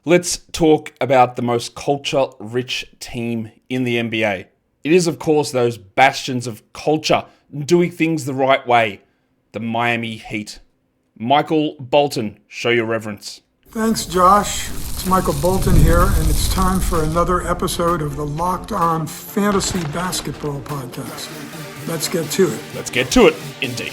Let's talk about the most culture-rich team in the NBA. It is, of course, those bastions of culture, doing things the right way. The Miami Heat. Michael Bolton, show your reverence. Thanks, Josh. It's Michael Bolton here, and it's time for another episode of the Locked On Fantasy Basketball Podcast. Let's get to it. Let's get to it, indeed.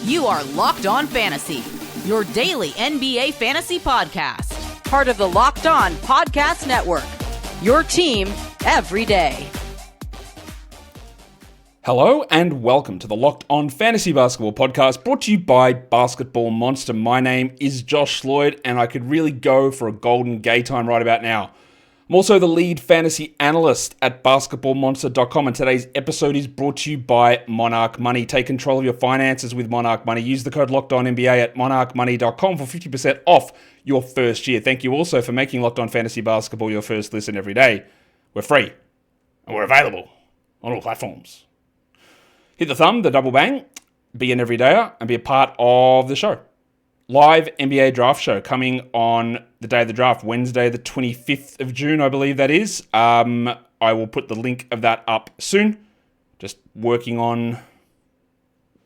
You are Locked On Fantasy, your daily NBA fantasy podcast. Part of the Locked On Podcast Network, your team every day. Hello and welcome to the Locked On Fantasy Basketball Podcast, brought to you by Basketball Monster. My name is Josh Lloyd, and I could really go for a golden gay time right about now. I'm also the lead fantasy analyst at basketballmonster.com, and today's episode is brought to you by Monarch Money. Take control of your finances with Monarch Money. Use the code LOCKEDONNBA at monarchmoney.com for 50% off your first year. Thank you also for making Locked On Fantasy Basketball your first listen every day. We're free, and we're available on all platforms. Hit the thumb, the double bang, be an everydayer, and be a part of the show. Live NBA draft show coming on the day of the draft, Wednesday, the 25th of June, I believe that is. I will put the link of that up soon. Just working on...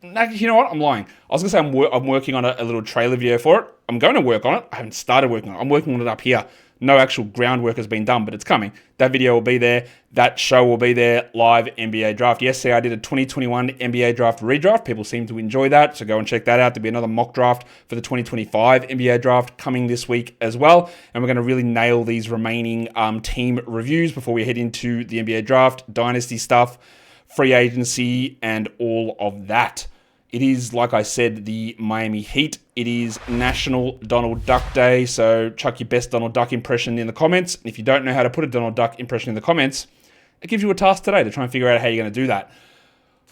You know what? I'm lying. I was going to say I'm working on a little trailer video for it. I'm going to work on it. I haven't started working on it. I'm working on it up here. No actual groundwork has been done, but it's coming. That video will be there. That show will be there. Live NBA draft. Yesterday, I did a 2021 NBA draft redraft. People seem to enjoy that, so go and check that out. There'll be another mock draft for the 2025 NBA draft coming this week as well. And we're going to really nail these remaining team reviews before we head into the NBA draft, dynasty stuff, free agency, and all of that. It is, like I said, the Miami Heat. It is National Donald Duck Day, so chuck your best Donald Duck impression in the comments. And if you don't know how to put a Donald Duck impression in the comments, it gives you a task today to try and figure out how you're going to do that.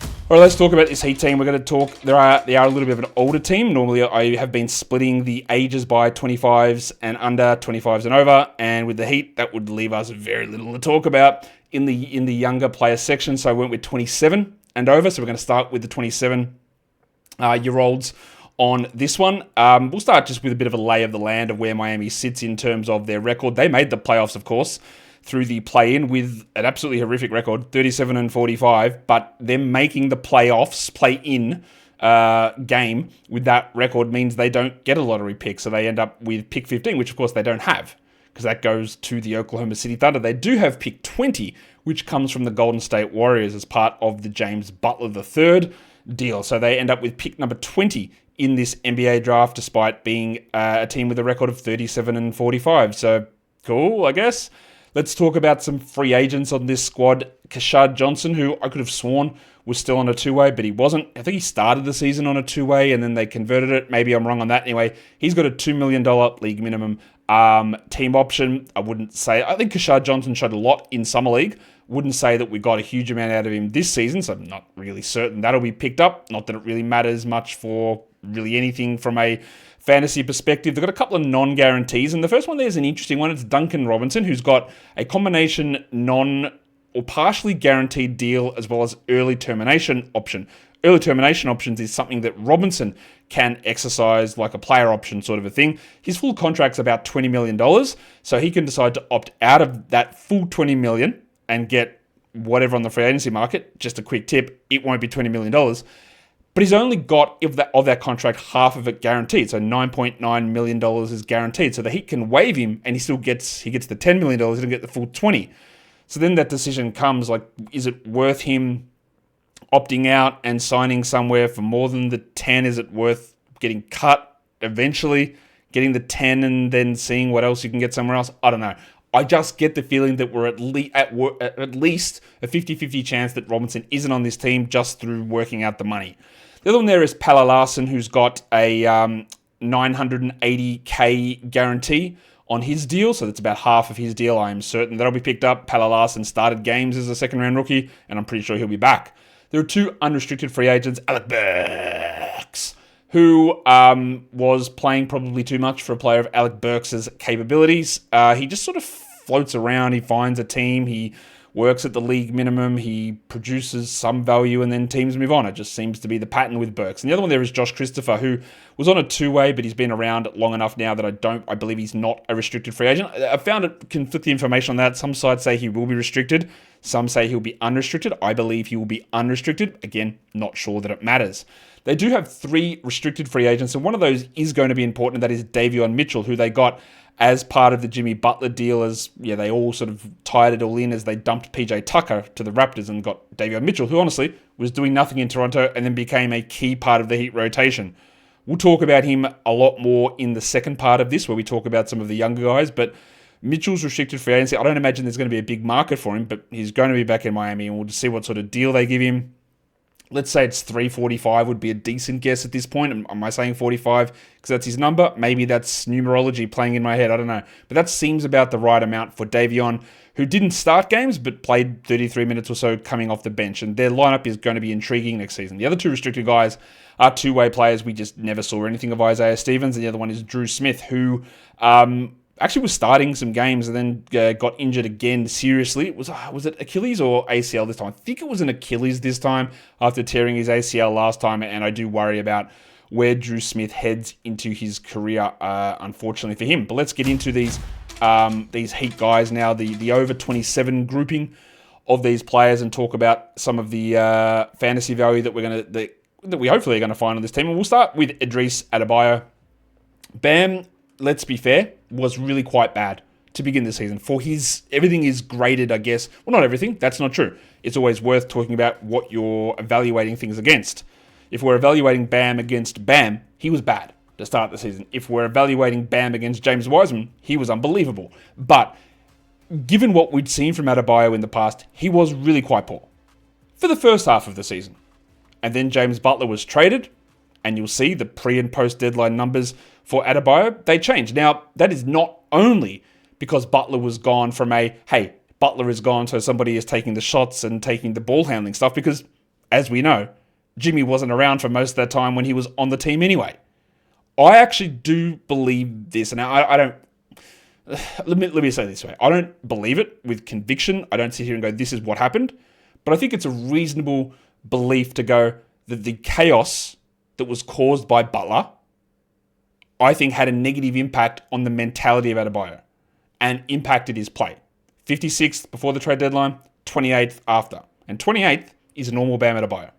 All right, let's talk about this Heat team. We're going to talk, they are a little bit of an older team. Normally, I have been splitting the ages by 25s and under, 25s and over. And with the Heat, that would leave us very little to talk about in the younger player section. So I went with 27 and over. So we're going to start with the 27-year-olds on this one. We'll start just with a bit of a lay of the land of where Miami sits in terms of their record. They made the playoffs, of course, through the play-in with an absolutely horrific record, 37-45, but them making the playoffs, play-in game with that record means they don't get a lottery pick, so they end up with pick 15, which of course they don't have, because that goes to the Oklahoma City Thunder. They do have pick 20, which comes from the Golden State Warriors as part of the James Butler III deal. So they end up with pick number 20 in this NBA draft, despite being a team with a record of 37-45. So cool, I guess. Let's talk about some free agents on this squad. Keshad Johnson, who I could have sworn was still on a two-way, but he wasn't. I think he started the season on a two-way and then they converted it. Maybe I'm wrong on that. Anyway, he's got a $2 million league minimum team option. I think Keshad Johnson showed a lot in Summer League. Wouldn't say that we got a huge amount out of him this season, so I'm not really certain that'll be picked up. Not that it really matters much for really anything from a fantasy perspective. They've got a couple of non-guarantees, and the first one there's an interesting one. It's Duncan Robinson, who's got a combination or partially guaranteed deal as well as early termination option. Early termination options is something that Robinson can exercise like a player option sort of a thing. His full contract's about $20 million, so he can decide to opt out of that full $20 million and get whatever on the free agency market. Just a quick tip, it won't be $20 million. But he's only got, of that contract, half of it guaranteed. So $9.9 million is guaranteed. So the Heat can waive him and he gets the $10 million, he doesn't get the full 20. So then that decision comes, like, is it worth him opting out and signing somewhere for more than the 10? Is it worth getting cut eventually, getting the 10 and then seeing what else you can get somewhere else? I don't know. I just get the feeling that we're at least a 50-50 chance that Robinson isn't on this team just through working out the money. The other one there is Palla Larson, who's got a $980K guarantee on his deal, so that's about half of his deal. I am certain that'll be picked up. Palla Larson started games as a second-round rookie, and I'm pretty sure he'll be back. There are two unrestricted free agents, Alec Burks, who was playing probably too much for a player of Alec Burks' capabilities. He just sort of floats around. He finds a team. He works at the league minimum, he produces some value, and then teams move on. It just seems to be the pattern with Burks. And the other one there is Josh Christopher, who was on a two-way, but he's been around long enough now that I believe he's not a restricted free agent. I found conflicting information on that. Some sides say he will be restricted. Some say he'll be unrestricted. I believe he will be unrestricted. Again, not sure that it matters. They do have 3 restricted free agents, and one of those is going to be important, and that is Davion Mitchell, who they got as part of the Jimmy Butler deal, as they all sort of tied it all in as they dumped PJ Tucker to the Raptors and got Davion Mitchell, who honestly was doing nothing in Toronto and then became a key part of the Heat rotation. We'll talk about him a lot more in the second part of this, where we talk about some of the younger guys, but Mitchell's restricted free agency, I don't imagine there's going to be a big market for him, but he's going to be back in Miami, and we'll just see what sort of deal they give him. Let's say it's 345 would be a decent guess at this point. Am I saying 45 because that's his number? Maybe that's numerology playing in my head. I don't know. But that seems about the right amount for Davion, who didn't start games but played 33 minutes or so coming off the bench. And their lineup is going to be intriguing next season. The other 2 restricted guys are two-way players. We just never saw anything of Isaiah Stevens. And the other one is Drew Smith, who actually was starting some games and then got injured again seriously. Was it Achilles or ACL this time? I think it was an Achilles this time after tearing his ACL last time, and I do worry about where Drew Smith heads into his career, unfortunately for him. But let's get into these Heat guys now, the over 27 grouping of these players, and talk about some of the fantasy value that we hopefully are going to find on this team. And we'll start with Idris Adebayo. Bam, let's be fair, was really quite bad to begin the season. For everything is graded, I guess. Well, not everything. That's not true. It's always worth talking about what you're evaluating things against. If we're evaluating Bam against Bam, he was bad to start the season. If we're evaluating Bam against James Wiseman, he was unbelievable. But given what we'd seen from Adebayo in the past, he was really quite poor for the first half of the season. And then James Butler was traded, and you'll see the pre- and post-deadline numbers for Adebayo, they changed. Now, that is not only because Butler was gone from hey, Butler is gone, so somebody is taking the shots and taking the ball handling stuff, because, as we know, Jimmy wasn't around for most of that time when he was on the team anyway. I actually do believe this, and I don't... Let me say it this way. I don't believe it with conviction. I don't sit here and go, this is what happened. But I think it's a reasonable belief to go that the chaos that was caused by Butler, I think, had a negative impact on the mentality of Adebayo and impacted his play. 56th before the trade deadline, 28th after. And 28th is a normal Bam Adebayo.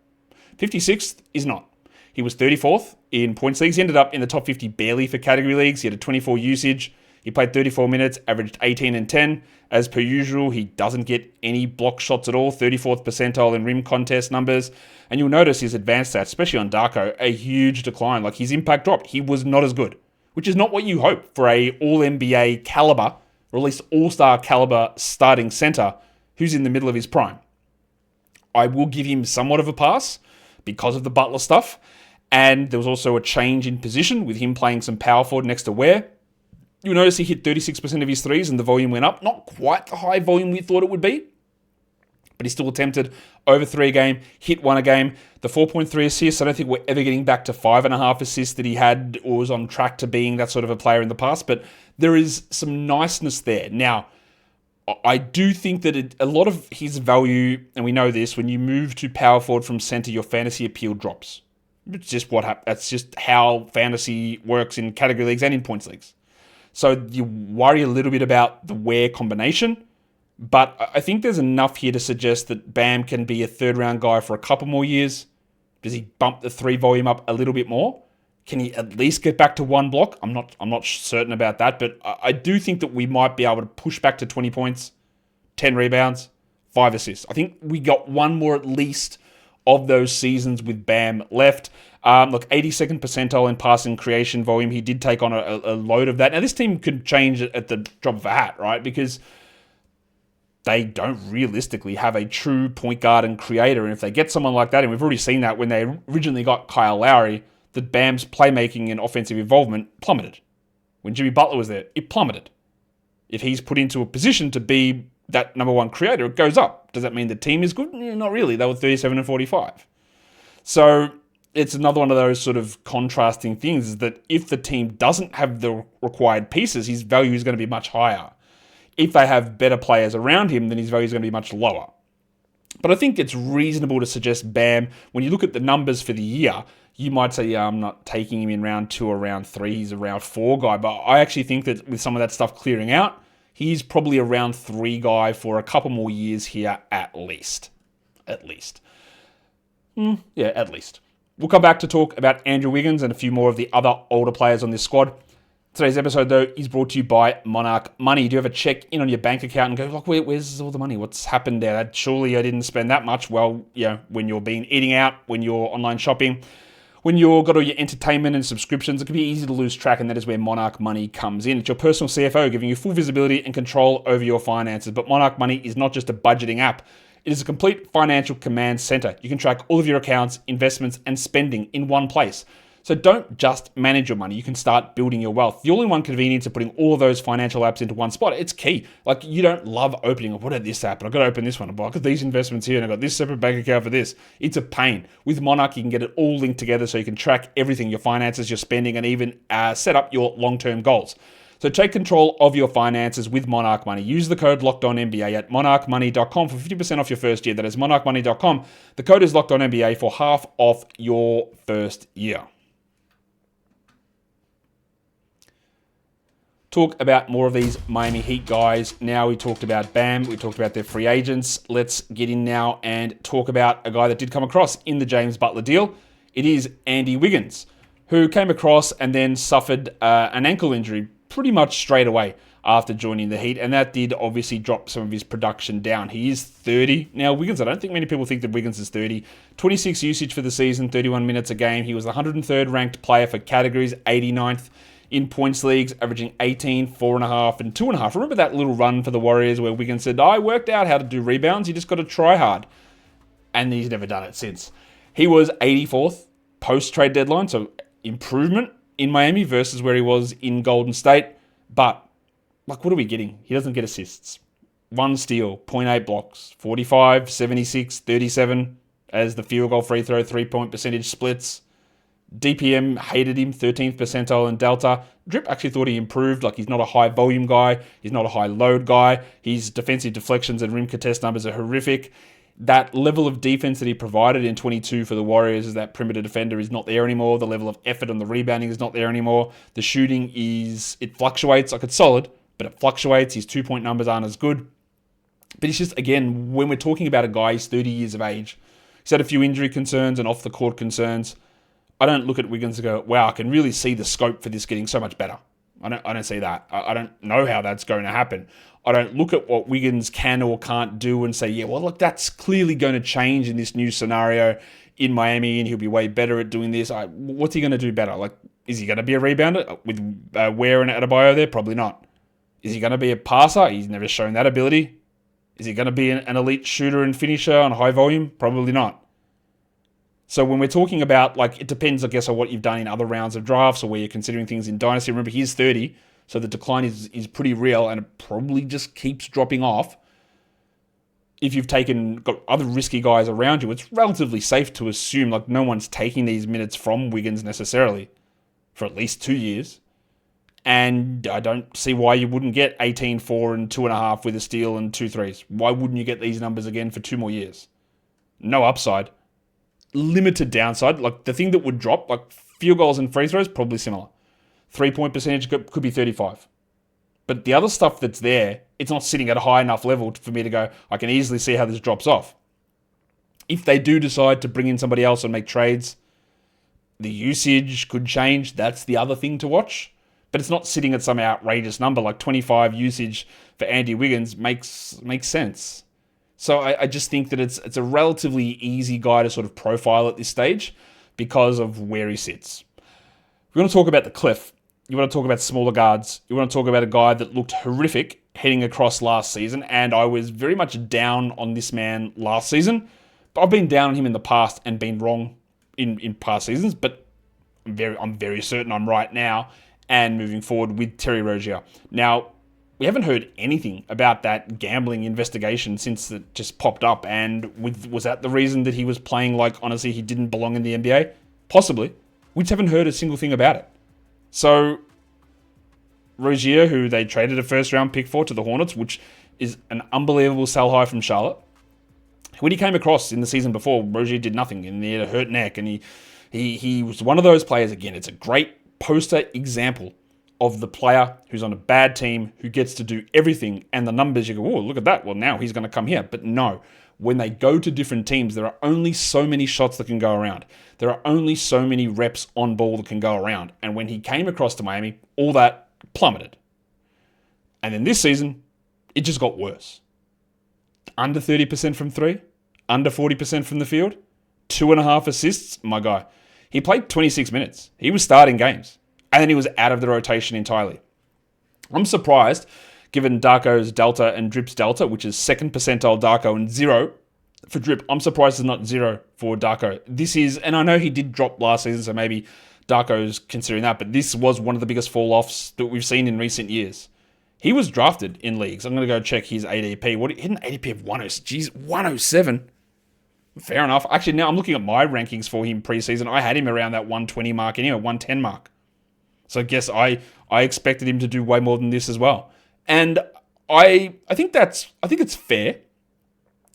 56th is not. He was 34th in points leagues. He ended up in the top 50 barely for category leagues. He had a 24 usage. He played 34 minutes, averaged 18 and 10. As per usual, he doesn't get any block shots at all. 34th percentile in rim contest numbers. And you'll notice his advanced stats, especially on Darko, a huge decline. Like, his impact dropped. He was not as good, which is not what you hope for a All-NBA caliber, or at least All-Star caliber starting center who's in the middle of his prime. I will give him somewhat of a pass because of the Butler stuff. And there was also a change in position with him playing some power forward next to Ware. You'll notice he hit 36% of his threes and the volume went up. Not quite the high volume we thought it would be, but he still attempted over 3 a game, hit 1 a game. The 4.3 assists, I don't think we're ever getting back to 5.5 assists that he had or was on track to being that sort of a player in the past, but there is some niceness there. Now, I do think that a lot of his value, and we know this, when you move to power forward from center, your fantasy appeal drops. It's just that's just how fantasy works in category leagues and in points leagues. So you worry a little bit about the Ware combination, but I think there's enough here to suggest that Bam can be a third-round guy for a couple more years. Does he bump the 3 volume up a little bit more? Can he at least get back to 1 block? I'm not certain about that, but I do think that we might be able to push back to 20 points, 10 rebounds, 5 assists. I think we got one more at least of those seasons with Bam left. 82nd percentile in passing creation volume. He did take on a load of that. Now, this team could change it at the drop of a hat, right? Because they don't realistically have a true point guard and creator. And if they get someone like that, and we've already seen that when they originally got Kyle Lowry, that Bam's playmaking and offensive involvement plummeted. When Jimmy Butler was there, it plummeted. If he's put into a position to be that number 1 creator, it goes up. Does that mean the team is good? Not really. They were 37 and 45. So it's another one of those sort of contrasting things, is that if the team doesn't have the required pieces, his value is going to be much higher. If they have better players around him, then his value is going to be much lower. But I think it's reasonable to suggest Bam, when you look at the numbers for the year, you might say, yeah, I'm not taking him in round 2 or round 3. He's a round 4 guy. But I actually think that with some of that stuff clearing out, he's probably a round 3 guy for a couple more years here at least. At least. Yeah, at least. We'll come back to talk about Andrew Wiggins and a few more of the other older players on this squad. Today's episode, though, is brought to you by Monarch Money. Do you ever check in on your bank account and go, like, where's all the money? What's happened there? Surely I didn't spend that much. Well, when you're eating out, when you're online shopping, when you've got all your entertainment and subscriptions, it can be easy to lose track, and that is where Monarch Money comes in. It's your personal CFO, giving you full visibility and control over your finances. But Monarch Money is not just a budgeting app. It is a complete financial command center. You can track all of your accounts, investments, and spending in one place. So don't just manage your money. You can start building your wealth. The all-in-one convenience of putting all of those financial apps into one spot, it's key. Like, you don't love opening, what is this app? And I've got to open this one. I've got these investments here, and I've got this separate bank account for this. It's a pain. With Monarch, you can get it all linked together so you can track everything, your finances, your spending, and even set up your long-term goals. So take control of your finances with Monarch Money. Use the code LOCKEDONNBA at monarchmoney.com for 50% off your first year. That is monarchmoney.com. The code is LOCKEDONNBA for half off your first year. Talk about more of these Miami Heat guys. Now we talked about Bam. We talked about their free agents. Let's get in now and talk about a guy that did come across in the James Butler deal. It is Andy Wiggins, who came across and then suffered an ankle injury pretty much straight away after joining the Heat, and that did obviously drop some of his production down. He is 30. Now, Wiggins, I don't think many people think that Wiggins is 30. 26 usage for the season, 31 minutes a game. He was the 103rd ranked player for categories, 89th in points leagues, averaging 18, 4.5, and 2.5. Remember that little run for the Warriors where Wiggins said, I worked out how to do rebounds, you just got to try hard. And he's never done it since. He was 84th post-trade deadline, so improvement in Miami versus where he was in Golden State. But, what are we getting? He doesn't get assists. 1 steal, 0.8 blocks, 45, 76, 37 as the field goal, free throw, 3-point percentage splits. DPM hated him, 13th percentile in Delta. Drip actually thought he improved. He's not a high volume guy. He's not a high load guy. His defensive deflections and rim contest numbers are horrific. That level of defense that he provided in 22 for the Warriors as that perimeter defender is not there anymore. The level of effort on the rebounding is not there anymore. The shooting it fluctuates. It's solid, but it fluctuates. His 2-point numbers aren't as good. But it's just, again, when we're talking about a guy, he's 30 years of age. He's had a few injury concerns and off-the-court concerns. I don't look at Wiggins and go, wow, I can really see the scope for this getting so much better. I don't see that. I don't know how that's going to happen. I don't look at what Wiggins can or can't do and say, yeah, well, look, that's clearly going to change in this new scenario in Miami and he'll be way better at doing this. What's he going to do better? Is he going to be a rebounder with Ware and Adebayo there? Probably not. Is he going to be a passer? He's never shown that ability. Is he going to be an elite shooter and finisher on high volume? Probably not. So when we're talking about, it depends, I guess, on what you've done in other rounds of drafts or where you're considering things in Dynasty. Remember, he's 30, so the decline is pretty real and it probably just keeps dropping off. If you've got other risky guys around you, it's relatively safe to assume, no one's taking these minutes from Wiggins necessarily for at least 2 years. And I don't see why you wouldn't get 18, 4, and 2.5 with a steal and 2 threes. Why wouldn't you get these numbers again for 2 more years? No upside. Limited downside. The thing that would drop, field goals and free throws, probably similar. 3-point percentage could be 35. But the other stuff that's there, it's not sitting at a high enough level for me to go, I can easily see how this drops off. If they do decide to bring in somebody else and make trades, the usage could change. That's the other thing to watch. But it's not sitting at some outrageous number, 25 usage for Andy Wiggins makes sense. So I just think that it's a relatively easy guy to sort of profile at this stage because of where he sits. We want to talk about the cliff. You want to talk about smaller guards. You want to talk about a guy that looked horrific heading across last season, and I was very much down on this man last season. But I've been down on him in the past and been wrong in past seasons, but I'm very certain I'm right now and moving forward with Terry Rozier. Now, we haven't heard anything about that gambling investigation since it just popped up. And was that the reason that he was playing honestly, he didn't belong in the NBA? Possibly. We just haven't heard a single thing about it. So, Rozier, who they traded a first-round pick for to the Hornets, which is an unbelievable sell high from Charlotte. When he came across in the season before, Rozier did nothing, and he had a hurt neck, and he was one of those players, again, it's a great poster example of the player who's on a bad team, who gets to do everything, and the numbers, you go, oh, look at that, well, now he's going to come here. But no, when they go to different teams, there are only so many shots that can go around. There are only so many reps on ball that can go around. And when he came across to Miami, all that plummeted. And then this season, it just got worse. Under 30% from three, under 40% from the field, 2.5 assists, my guy. He played 26 minutes. He was starting games. And then he was out of the rotation entirely. I'm surprised, given Darko's Delta and Drip's Delta, which is 2nd percentile Darko and 0 for Drip. I'm surprised it's not 0 for Darko. This is, and I know he did drop last season, so maybe Darko's considering that, but this was one of the biggest fall-offs that we've seen in recent years. He was drafted in leagues. I'm going to go check his ADP. He had an ADP of 107. Fair enough. Actually, now I'm looking at my rankings for him preseason. I had him around that 120 mark anyway, 110 mark. So I guess I expected him to do way more than this as well. And I think it's fair,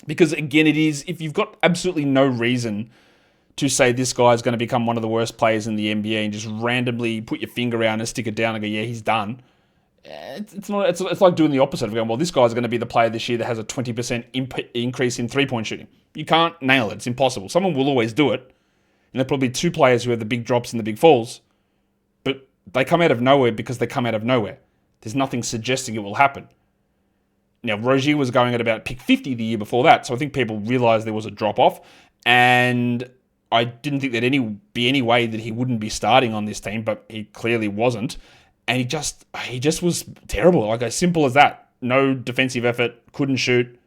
because again, it is, if you've got absolutely no reason to say this guy's going to become one of the worst players in the NBA and just randomly put your finger around and stick it down and go, yeah, he's done. It's like doing the opposite of going, well, this guy's going to be the player this year that has a 20% increase in three-point shooting. You can't nail it. It's impossible. Someone will always do it. And there'll probably be two players who have the big drops and the big falls, but they come out of nowhere because they come out of nowhere. There's nothing suggesting it will happen. Now, Rozier was going at about pick 50 the year before that, so I think people realized there was a drop-off, and I didn't think there'd be any way that he wouldn't be starting on this team, but he clearly wasn't. And he just was terrible. Like, as simple as that. No defensive effort, couldn't shoot.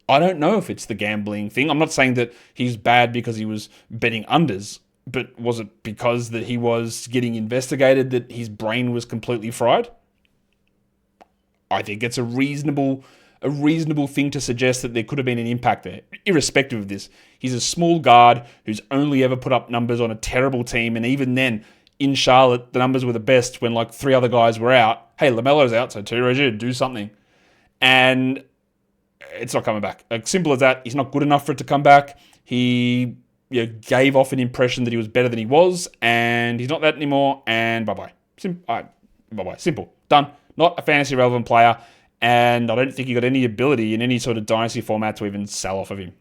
I don't know if it's the gambling thing. I'm not saying that he's bad because he was betting unders, but was it because that he was getting investigated that his brain was completely fried? I think it's a reasonable thing to suggest that there could have been an impact there, irrespective of this. He's a small guard who's only ever put up numbers on a terrible team, and even then, in Charlotte, the numbers were the best when like 3 other guys were out. Hey, LaMelo's out, so Terry Rozier, do something. And it's not coming back. Like, simple as that. He's not good enough for it to come back. He gave off an impression that he was better than he was, and he's not that anymore, and bye-bye. Bye-bye. Simple. Done. Not a fantasy-relevant player, and I don't think he got any ability in any sort of dynasty format to even sell off of him.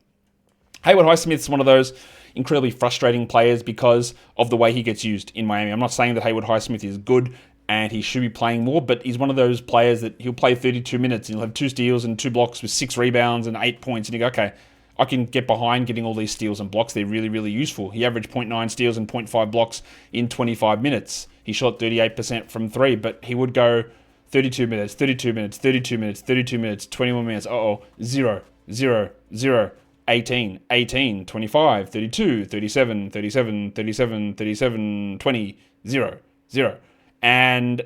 Haywood Highsmith's one of those incredibly frustrating players because of the way he gets used in Miami. I'm not saying that Haywood Highsmith is good and he should be playing more, but he's one of those players that he'll play 32 minutes and he'll have 2 steals and 2 blocks with 6 rebounds and 8 points, and you go, okay, I can get behind getting all these steals and blocks. They're really, really useful. He averaged 0.9 steals and 0.5 blocks in 25 minutes. He shot 38% from 3, but he would go 32 minutes, 32 minutes, 32 minutes, 32 minutes, 21 minutes, 0, 0, 0, 18, 18, 25, 32, 37, 37, 37, 37, 20, 0, 0. And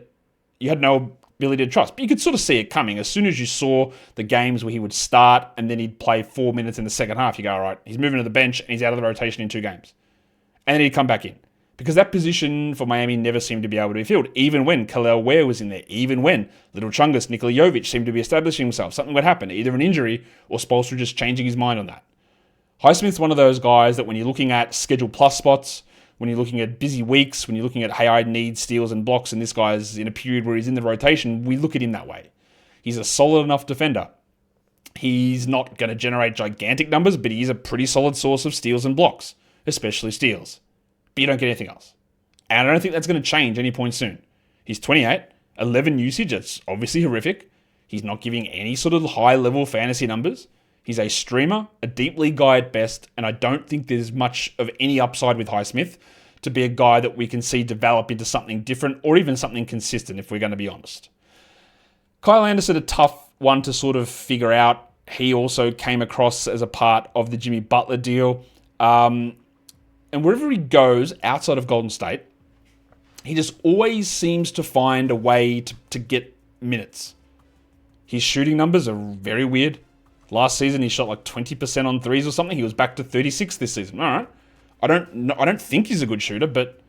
you had no ability to trust. But you could sort of see it coming. As soon as you saw the games where he would start and then he'd play 4 minutes in the second half, you go, all right, he's moving to the bench and he's out of the rotation in 2 games. And then he'd come back in. Because that position for Miami never seemed to be able to be filled, even when Kel'el Ware was in there, even when Little Chungus, Nikola Jovic seemed to be establishing himself. Something would happen, either an injury or Spoelstra just changing his mind on that. Highsmith's one of those guys that when you're looking at schedule plus spots, when you're looking at busy weeks, when you're looking at, hey, I need steals and blocks, and this guy's in a period where he's in the rotation, we look at him that way. He's a solid enough defender. He's not going to generate gigantic numbers, but he's a pretty solid source of steals and blocks, especially steals. But you don't get anything else. And I don't think that's going to change anytime soon. He's 28, 11 usage, that's obviously horrific. He's not giving any sort of high-level fantasy numbers. He's a streamer, a deep league guy at best, and I don't think there's much of any upside with Highsmith to be a guy that we can see develop into something different or even something consistent, if we're going to be honest. Kyle Anderson, a tough one to sort of figure out. He also came across as a part of the Jimmy Butler deal. And wherever he goes outside of Golden State, he just always seems to find a way to get minutes. His shooting numbers are very weird. Last season, he shot like 20% on threes or something. He was back to 36 this season. All right. I don't think he's a good shooter, but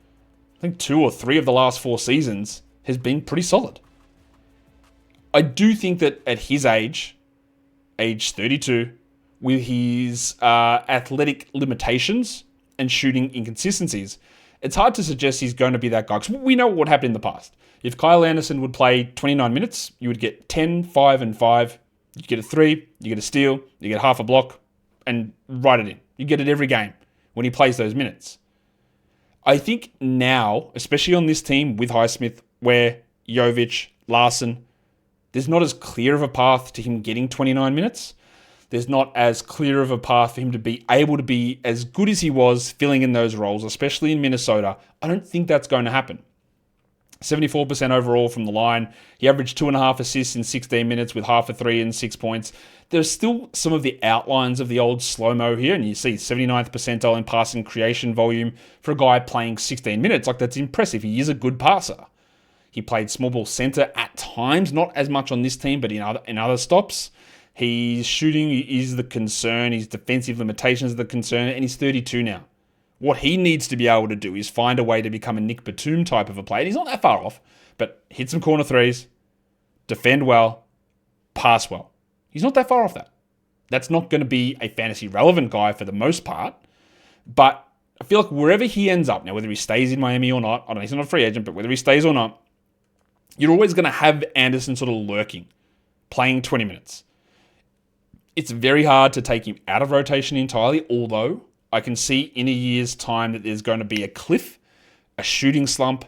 I think 2 or 3 of the last 4 seasons has been pretty solid. I do think that at his age 32, with his athletic limitations and shooting inconsistencies, it's hard to suggest he's going to be that guy. Because we know what happened in the past. If Kyle Anderson would play 29 minutes, you would get 10, 5, and 5. You get a 3, you get a steal, you get half a block, and write it in. You get it every game when he plays those minutes. I think now, especially on this team with Highsmith, where Jovic, Larson, there's not as clear of a path to him getting 29 minutes. There's not as clear of a path for him to be able to be as good as he was filling in those roles, especially in Minnesota. I don't think that's going to happen. 74% overall from the line. He averaged 2.5 assists in 16 minutes with half a 3 and 6 points. There's still some of the outlines of the old slow-mo here, and you see 79th percentile in passing creation volume for a guy playing 16 minutes. Like, that's impressive. He is a good passer. He played small ball center at times, not as much on this team, but in other stops. His shooting is the concern. His defensive limitations are the concern, and he's 32 now. What he needs to be able to do is find a way to become a Nick Batum type of a player. And he's not that far off, but hit some corner threes, defend well, pass well. He's not that far off that. That's not going to be a fantasy relevant guy for the most part, but I feel like wherever he ends up, now whether he stays in Miami or not, I don't know, he's not a free agent, but whether he stays or not, you're always going to have Anderson sort of lurking, playing 20 minutes. It's very hard to take him out of rotation entirely, although I can see in a year's time that there's going to be a cliff, a shooting slump,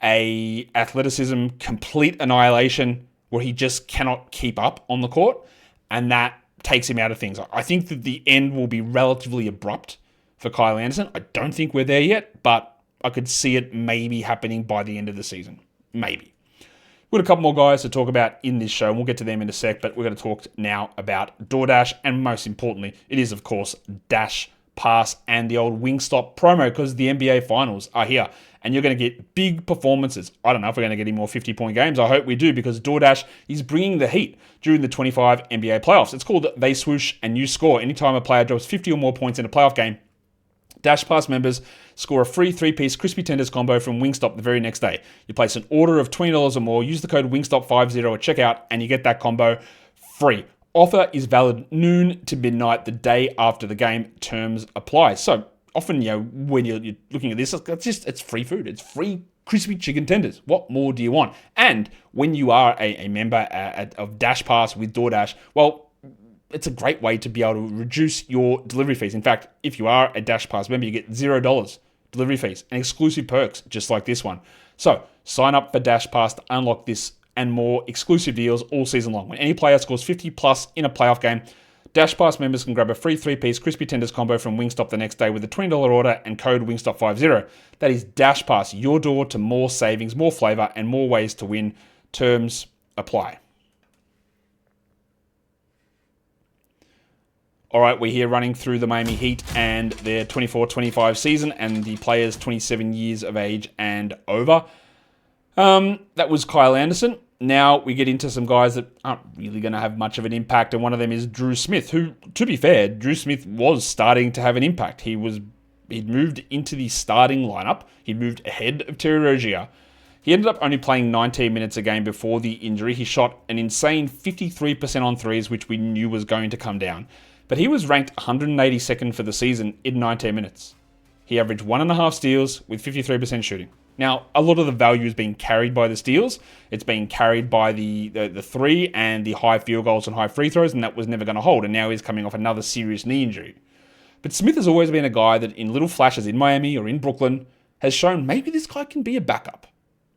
a athleticism, complete annihilation where he just cannot keep up on the court, and that takes him out of things. I think that the end will be relatively abrupt for Kyle Anderson. I don't think we're there yet, but I could see it maybe happening by the end of the season. Maybe. We've got a couple more guys to talk about in this show, and we'll get to them in a sec, but we're going to talk now about DoorDash, and most importantly, it is, of course, Dash Pass and the old Wingstop promo, because the NBA Finals are here, and you're going to get big performances. I don't know if we're going to get any more 50-point games. I hope we do, because DoorDash is bringing the heat during the 25 NBA playoffs. It's called They Swoosh and You Score. Anytime a player drops 50 or more points in a playoff game, Dash Pass members score a free 3-piece crispy tenders combo from Wingstop the very next day. You place an order of $20 or more, use the code Wingstop50 at checkout, and you get that combo free. Offer is valid noon to midnight the day after the game. Terms apply. So often, when you're looking at this, it's free food. It's free crispy chicken tenders. What more do you want? And when you are a member of Dash Pass with DoorDash, well, it's a great way to be able to reduce your delivery fees. In fact, if you are a Dash Pass member, you get $0 delivery fees and exclusive perks just like this one. So sign up for Dash Pass to unlock this and more exclusive deals all season long. When any player scores 50 plus in a playoff game, Dash Pass members can grab a free 3-piece crispy tenders combo from Wingstop the next day with a $20 order and code Wingstop50. That is Dash Pass, your door to more savings, more flavor, and more ways to win. Terms apply. All right, we're here running through the Miami Heat and their 24-25 season and the players 27 years of age and over. That was Kyle Anderson. Now we get into some guys that aren't really going to have much of an impact, and one of them is Drew Smith, who, to be fair, Drew Smith was starting to have an impact. He'd moved into the starting lineup. He'd moved ahead of Terry Rozier. He ended up only playing 19 minutes a game before the injury. He shot an insane 53% on threes, which we knew was going to come down. But he was ranked 182nd for the season in 19 minutes. He averaged 1.5 steals with 53% shooting. Now, a lot of the value is being carried by the steals. It's being carried by the three and the high field goals and high free throws, and that was never going to hold. And now he's coming off another serious knee injury. But Smith has always been a guy that in little flashes in Miami or in Brooklyn has shown maybe this guy can be a backup.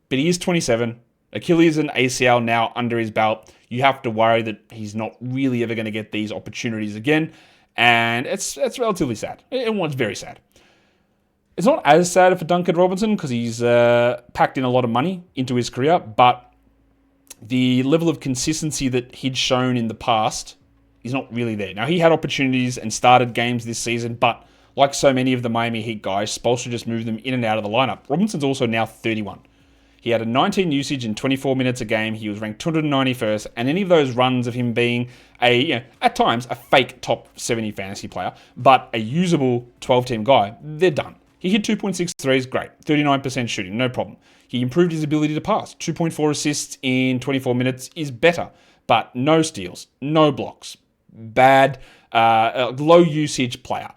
But he is 27. Achilles and ACL now under his belt. You have to worry that he's not really ever going to get these opportunities again. And it's relatively sad. It's very sad. It's not as sad for Duncan Robinson because he's packed in a lot of money into his career, but the level of consistency that he'd shown in the past is not really there. Now, he had opportunities and started games this season, but like so many of the Miami Heat guys, Spoelstra just moved them in and out of the lineup. Robinson's also now 31. He had a 19 usage in 24 minutes a game. He was ranked 291st, and any of those runs of him being at times, a fake top 70 fantasy player, but a usable 12-team guy, they're done. He hit 2.6 threes, great. 39% shooting, no problem. He improved his ability to pass. 2.4 assists in 24 minutes is better, but no steals, no blocks. Bad, low usage player.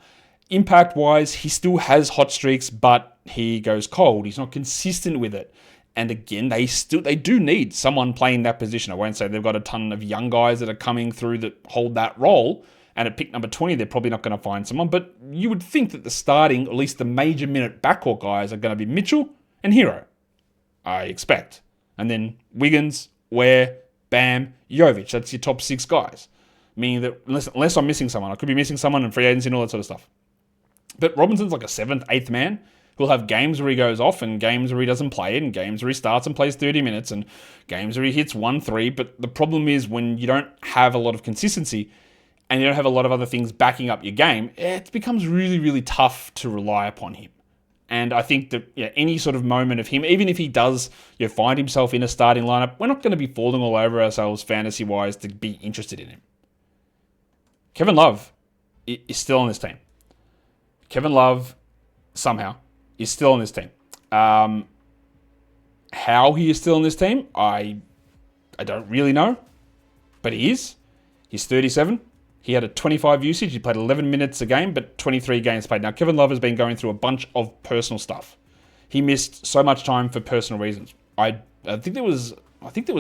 Impact-wise, he still has hot streaks, but he goes cold. He's not consistent with it. And again, they do need someone playing that position. I won't say they've got a ton of young guys that are coming through that hold that role. And at pick number 20, they're probably not going to find someone. But you would think that the starting, at least the major minute backcourt guys, are going to be Mitchell and Hero, I expect. And then Wiggins, Ware, Bam, Jovic. That's your top 6 guys. Meaning that unless I'm missing someone, I could be missing someone in free agency and all that sort of stuff. But Robinson's like a 7th, 8th man who'll have games where he goes off and games where he doesn't play and games where he starts and plays 30 minutes and games where he hits 1-3. But the problem is when you don't have a lot of consistency and you don't have a lot of other things backing up your game, it becomes really, really tough to rely upon him. And I think that any sort of moment of him, even if he does find himself in a starting lineup, we're not going to be falling all over ourselves fantasy-wise to be interested in him. Kevin Love is still on this team. Kevin Love, somehow, is still on this team. How he is still on this team, I don't really know. But he is. He's 37. He had a 25 usage. He played 11 minutes a game, but 23 games played. Now, Kevin Love has been going through a bunch of personal stuff. He missed so much time for personal reasons. I think there was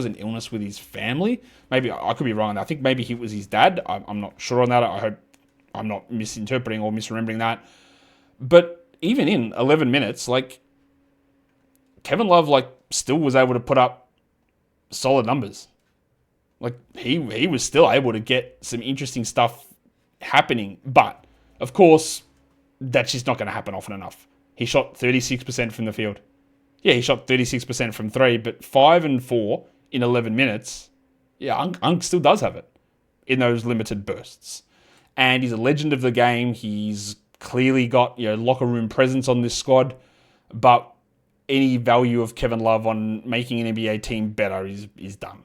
an illness with his family. Maybe I could be wrong. I think maybe it was his dad. I'm not sure on that. I hope I'm not misinterpreting or misremembering that. But even in 11 minutes, Kevin Love, still was able to put up solid numbers. He was still able to get some interesting stuff happening. But, of course, that's just not going to happen often enough. He shot 36% from the field. Yeah, he shot 36% from 3, but 5 and 4 in 11 minutes, Unk still does have it in those limited bursts. And he's a legend of the game. He's clearly got locker room presence on this squad, but any value of Kevin Love on making an NBA team better is done.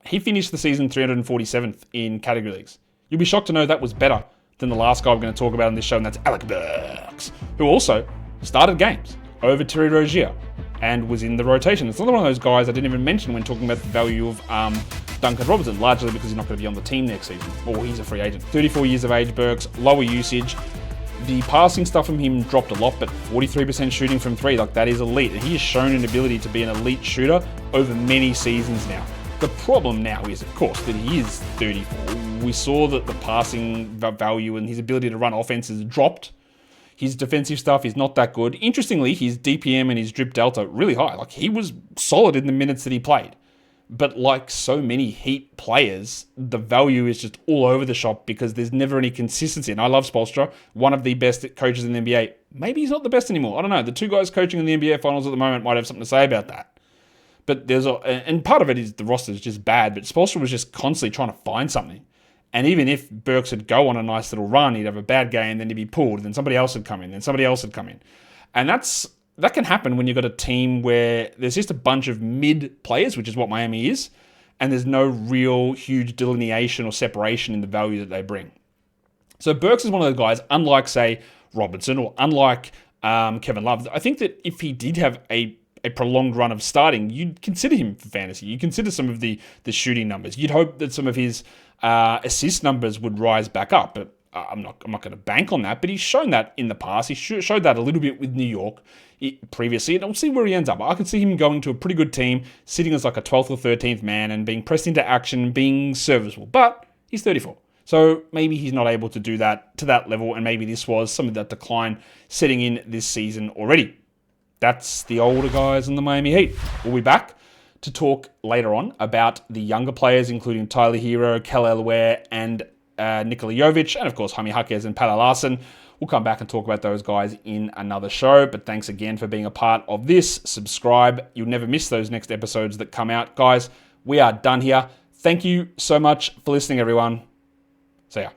He finished the season 347th in category leagues. You'll be shocked to know that was better than the last guy we're going to talk about on this show, and that's Alec Burks, who also started games over Terry Rozier and was in the rotation. It's another one of those guys I didn't even mention when talking about the value of Duncan Robinson, largely because he's not going to be on the team next season, or he's a free agent. 34 years of age, Burks, lower usage. The passing stuff from him dropped a lot, but 43% shooting from 3, that is elite. And he has shown an ability to be an elite shooter over many seasons now. The problem now is, of course, that he is 34. We saw that the passing value and his ability to run offenses dropped. His defensive stuff is not that good. Interestingly, his DPM and his drip delta really high. He was solid in the minutes that he played. But like so many Heat players, the value is just all over the shop because there's never any consistency. And I love Spoelstra, one of the best coaches in the NBA. Maybe he's not the best anymore. I don't know. The 2 guys coaching in the NBA Finals at the moment might have something to say about that. But and part of it is the roster is just bad. But Spoelstra was just constantly trying to find something. And even if Burks would go on a nice little run, he'd have a bad game, then he'd be pulled, then somebody else would come in, then somebody else would come in. And that can happen when you've got a team where there's just a bunch of mid players, which is what Miami is, and there's no real huge delineation or separation in the value that they bring. So Burks is one of those guys, unlike, say, Robinson or unlike Kevin Love. I think that if he did have a prolonged run of starting, you'd consider him for fantasy. You'd consider some of the shooting numbers. You'd hope that some of his assist numbers would rise back up, but I'm not going to bank on that. But he's shown that in the past. He showed that a little bit with New York previously, and we'll see where he ends up. I could see him going to a pretty good team, sitting as a 12th or 13th man and being pressed into action, being serviceable. But he's 34. So maybe he's not able to do that to that level, and maybe this was some of that decline setting in this season already. That's the older guys in the Miami Heat. We'll be back to talk later on about the younger players, including Tyler Hero, Kelly Ware, and Nikola Jovic, and of course, Jaime Jaquez and Pala Larson. We'll come back and talk about those guys in another show, but thanks again for being a part of this. Subscribe. You'll never miss those next episodes that come out. Guys, we are done here. Thank you so much for listening, everyone. See ya.